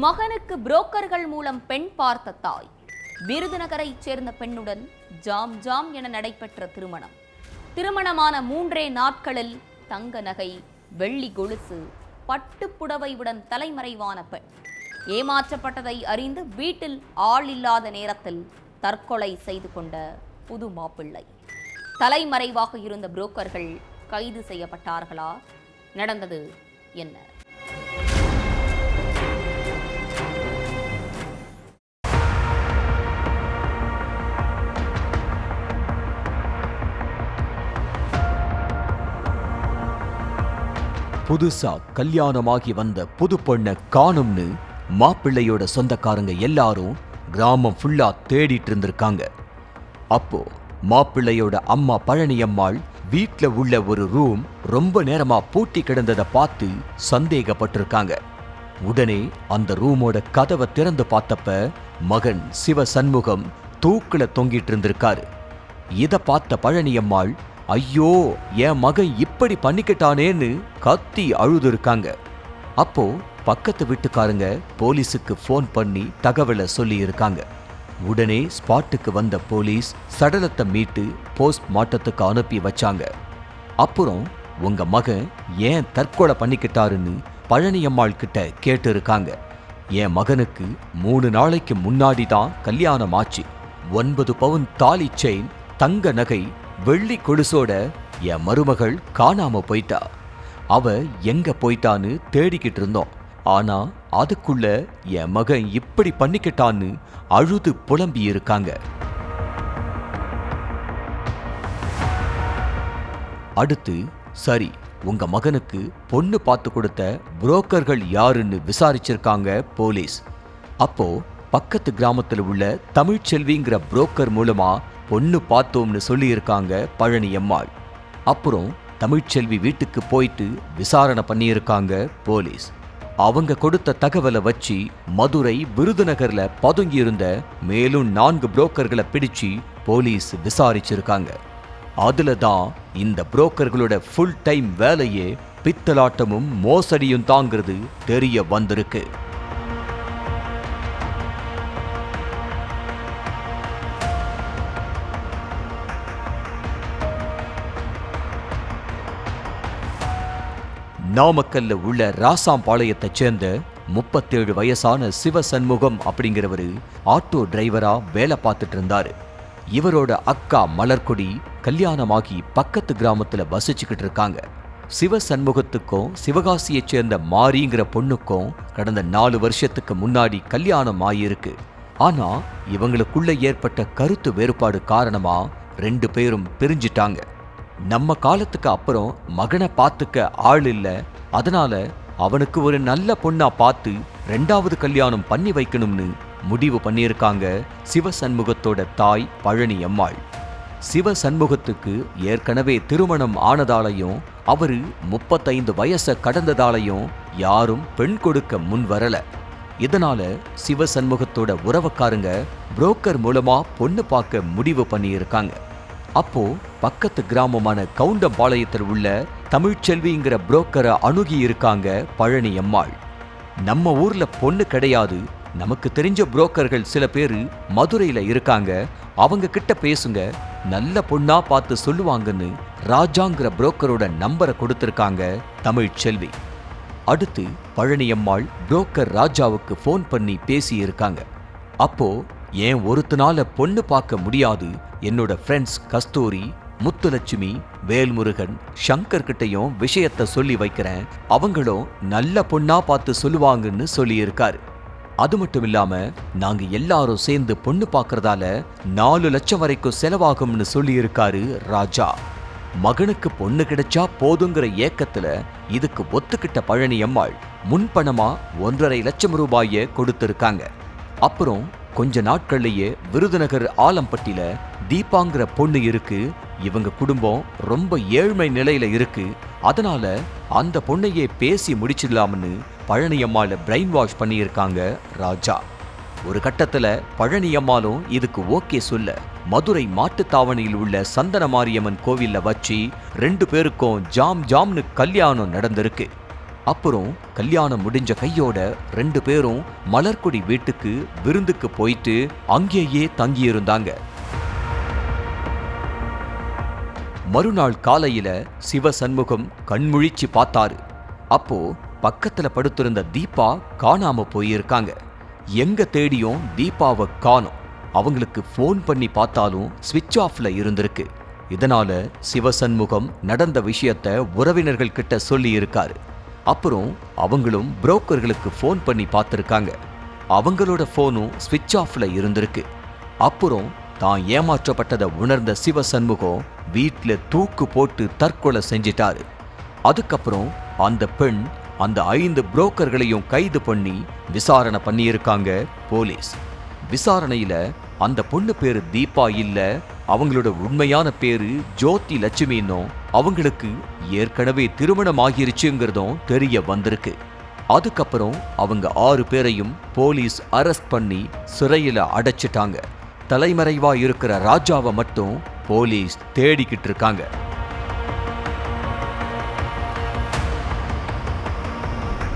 மகனுக்கு புரோக்கர்கள் மூலம் பெண் பார்த்த தாய். விருதுநகரைச் சேர்ந்த பெண்ணுடன் ஜாம் ஜாம் என நடைபெற்ற திருமணம். திருமணமான 3 நாட்களில் தங்க நகை, வெள்ளி கொலுசு, பட்டுப்புடவையுடன் தலைமறைவான பெண். ஏமாற்றப்பட்டதை அறிந்து வீட்டில் ஆள் இல்லாத நேரத்தில் தற்கொலை செய்து கொண்ட புது மாப்பிள்ளை. தலைமறைவாக இருந்த புரோக்கர்கள் கைது செய்யப்பட்டார்களா? நடந்தது என்ன? புதுசா கல்யாணமாகி வந்த புது பொண்ணை காணும்னு மாப்பிள்ளையோட சொந்தக்காரங்க எல்லாரும் கிராமம் ஃபுல்லா தேடிட்டு இருந்திருக்காங்க. அப்போ மாப்பிள்ளையோட அம்மா பழனியம்மாள் வீட்ல உள்ள ஒரு ரூம் ரொம்ப நேரமா பூட்டி கிடந்ததை பார்த்து சந்தேகப்பட்டிருக்காங்க. உடனே அந்த ரூமோட கதவை திறந்து பார்த்தப்ப மகன் சிவ சண்முகம் தூக்குல தொங்கிட்டு இருந்திருக்காரு. இத பார்த்த பழனியம்மாள், ஐயோ என் மகன் இப்படி பண்ணிக்கிட்டானேன்னு கத்தி அழுது இருக்காங்க. அப்போ பக்கத்து வீட்டுக்காரங்க போலீஸுக்கு ஃபோன் பண்ணி தகவலை சொல்லி இருக்காங்க. உடனே ஸ்பாட்டுக்கு வந்த போலீஸ் சடலத்தை மீட்டு போஸ்ட் மார்ட்டத்துக்கு அனுப்பி வச்சாங்க. அப்புறம் உங்க மகன் ஏன் தற்கொலை பண்ணிக்கிட்டாருன்னு பழனியம்மாள் கிட்ட கேட்டு இருக்காங்க. என் மகனுக்கு 3 நாளைக்கு முன்னாடி தான் கல்யாணம் ஆச்சு. 9 பவுன் தாலி செயின், தங்க நகை, வெள்ளி கொலுசோட என் மருமகள் காணாம போயிட்டா. அவ எங்க போயிட்டான்னு தேடிக்கிட்டு இருந்தோம். ஆனா அதுக்குள்ள என் மகன் இப்படி பண்ணிக்கிட்டான்னு அழுது புலம்பி இருக்காங்க. அடுத்து, சரி உங்க மகனுக்கு பொண்ணு பார்த்து கொடுத்த புரோக்கர்கள் யாருன்னு விசாரிச்சிருக்காங்க போலீஸ். அப்போ பக்கத்து கிராமத்தில் உள்ள தமிழ்ச்செல்விங்கிற புரோக்கர் மூலமா பொண்ணு பார்த்தோம்னு சொல்லியிருக்காங்க பழனியம்மாள். அப்புறம் தமிழ்ச்செல்வி வீட்டுக்கு போயிட்டு விசாரணை பண்ணியிருக்காங்க போலீஸ். அவங்க கொடுத்த தகவலை வச்சு மதுரை, விருதுநகர்ல பதுங்கி இருந்த மேலும் 4 புரோக்கர்களை பிடிச்சு போலீஸ் விசாரிச்சிருக்காங்க. அதுல தான் இந்த புரோக்கர்களோட ஃபுல் டைம் வேலையே பித்தலாட்டமும் மோசடியும் தாங்கிறது தெரிய வந்திருக்கு. நாமக்கல்ல உள்ள ராசாம்பாளையத்தை சேர்ந்த 37 வயசான சிவ சண்முகம் அப்படிங்கிறவரு ஆட்டோ டிரைவரா வேலை பார்த்துட்டு இருந்தாரு. இவரோட அக்கா மலர்கொடி கல்யாணமாகி பக்கத்து கிராமத்துல வசிச்சுக்கிட்டு இருக்காங்க. சிவ சண்முகத்துக்கும் சிவகாசியை சேர்ந்த மாரிங்கிற பொண்ணுக்கும் கடந்த 4 வருஷத்துக்கு முன்னாடி கல்யாணம் ஆகியிருக்கு. ஆனா இவங்களுக்குள்ள ஏற்பட்ட கருத்து வேறுபாடு காரணமா 2 பேரும் பிரிஞ்சிட்டாங்க. நம்ம காலத்துக்கு அப்புறம் மகனை பார்த்துக்க ஆள் இல்ல, அதனால அவனுக்கு ஒரு நல்ல பொண்ணா பார்த்து 2வது கல்யாணம் பண்ணி வைக்கணும்னு முடிவு பண்ணியிருக்காங்க சிவ சண்முகத்தோட தாய் பழனியம்மாள். சிவ சண்முகத்துக்கு ஏற்கனவே திருமணம் ஆனதாலையும் அவரு 35 வயசை கடந்ததாலையும் யாரும் பெண் கொடுக்க முன் வரல. இதனால சிவ சண்முகத்தோட உறவுக்காரங்க புரோக்கர் மூலமா பொண்ணு பார்க்க முடிவு பண்ணியிருக்காங்க. அப்போ பக்கத்து கிராமமான கவுண்டம்பாளையத்தில் உள்ள தமிழ்ச்செல்விங்கிற புரோக்கரை அணுகி இருக்காங்க பழனியம்மாள். நம்ம ஊர்ல பொண்ணு கிடையாது, நமக்கு தெரிஞ்ச புரோக்கர்கள் சில பேரு மதுரையில இருக்காங்க, அவங்க கிட்ட பேசுங்க, நல்ல பொண்ணா பார்த்து சொல்லுவாங்கன்னு ராஜாங்கிற புரோக்கரோட நம்பரை கொடுத்திருக்காங்க தமிழ்ச்செல்வி. அடுத்து பழனியம்மாள் புரோக்கர் ராஜாவுக்கு ஃபோன் பண்ணி பேசி இருக்காங்க. அப்போ ஏன் ஒருத்தனால பொண்ணு பார்க்க முடியாது, என்னோட ஃப்ரெண்ட்ஸ் கஸ்தூரி, முத்துலட்சுமி, வேல்முருகன், சங்கர் கிட்டையும் விஷயத்த சொல்லி வைக்கிறேன், அவங்களும் நல்ல பொண்ணா பார்த்து சொல்லுவாங்கன்னு சொல்லியிருக்காரு. அது மட்டும் இல்லாம நாங்க எல்லாரும் சேர்ந்து பொண்ணு பார்க்கறதால 4 லட்சம் வரைக்கும் செலவாகும்னு சொல்லியிருக்காரு ராஜா. மகனுக்கு பொண்ணு கிடைச்சா போதுங்கிற ஏக்கத்துல இதுக்கு ஒத்துக்கிட்ட பழனியம்மாள் முன்பணமா 1.5 லட்சம் ரூபாயை கொடுத்திருக்காங்க. அப்புறம் கொஞ்ச நாட்கள்லயே விருதுநகர் ஆலம்பட்டியில தீபாங்கிற பொண்ணு இருக்கு. இவங்க குடும்பம் ரொம்ப ஏழ்மை நிலையில இருக்கு, அதனால அந்த பொண்ணையே பேசி முடிச்சிடலாம்னு பழனியம்மாளை பிரெயின் வாஷ் பண்ணியிருக்காங்க ராஜா. ஒரு கட்டத்துல பழனியம்மாளும் இதுக்கு ஓகே சொல்ல மதுரை மாட்டுத்தாவணியில் உள்ள சந்தன மாரியம்மன் கோவில்ல வச்சு 2 பேருக்கும் ஜாம் ஜாம்னு கல்யாணம் நடந்திருக்கு. அப்புறம் கல்யாணம் முடிஞ்ச கையோட 2 பேரும் மலர்கொடி வீட்டுக்கு விருந்துக்கு போயிட்டு அங்கேயே தங்கியிருந்தாங்க. மறுநாள் காலையில சிவசண்முகம் கண்முழிச்சு பார்த்தாரு. அப்போ பக்கத்துல படுத்திருந்த தீபா காணாம போயிருக்காங்க. எங்க தேடியும் தீபாவை காணோம். அவங்களுக்கு ஃபோன் பண்ணி பார்த்தாலும் ஸ்விட்ச் ஆஃப்ல இருந்திருக்கு. இதனால சிவசண்முகம் நடந்த விஷயத்த உறவினர்கள் கிட்ட சொல்லி இருக்காரு. அப்புறம் அவங்களும் புரோக்கர்களுக்கு ஃபோன் பண்ணி பார்த்திருக்காங்க. அவங்களோட ஃபோனும் ஸ்விட்ச் ஆஃப்ல இருந்திருக்கு. அப்புறம் தான் ஏமாற்றப்பட்டதை உணர்ந்த சிவசண்முகம் வீட்ல தூக்கு போட்டு தற்கொலை செஞ்சிட்டாரு. அதுக்கப்புறம் அந்த பெண் அந்த 5 புரோக்கர்களையும் கைது பண்ணி விசாரணை பண்ணியிருக்காங்க போலீஸ். விசாரணையில அந்த பொண்ணு பேரு தீபா இல்ல, அவங்களோட உண்மையான பேரு ஜோதி லட்சுமின்னும் அவங்களுக்கு ஏற்கனவே திருமணம் ஆகிருச்சுங்கிறதும் தெரிய வந்திருக்கு. அதுக்கப்புறம் அவங்க 6 பேரையும் போலீஸ் அரெஸ்ட் பண்ணி சிறையில அடைச்சிட்டாங்க. தலைமறைவா இருக்கிற ராஜாவை மட்டும் போலீஸ் தேடிக்கிட்டு இருக்காங்க.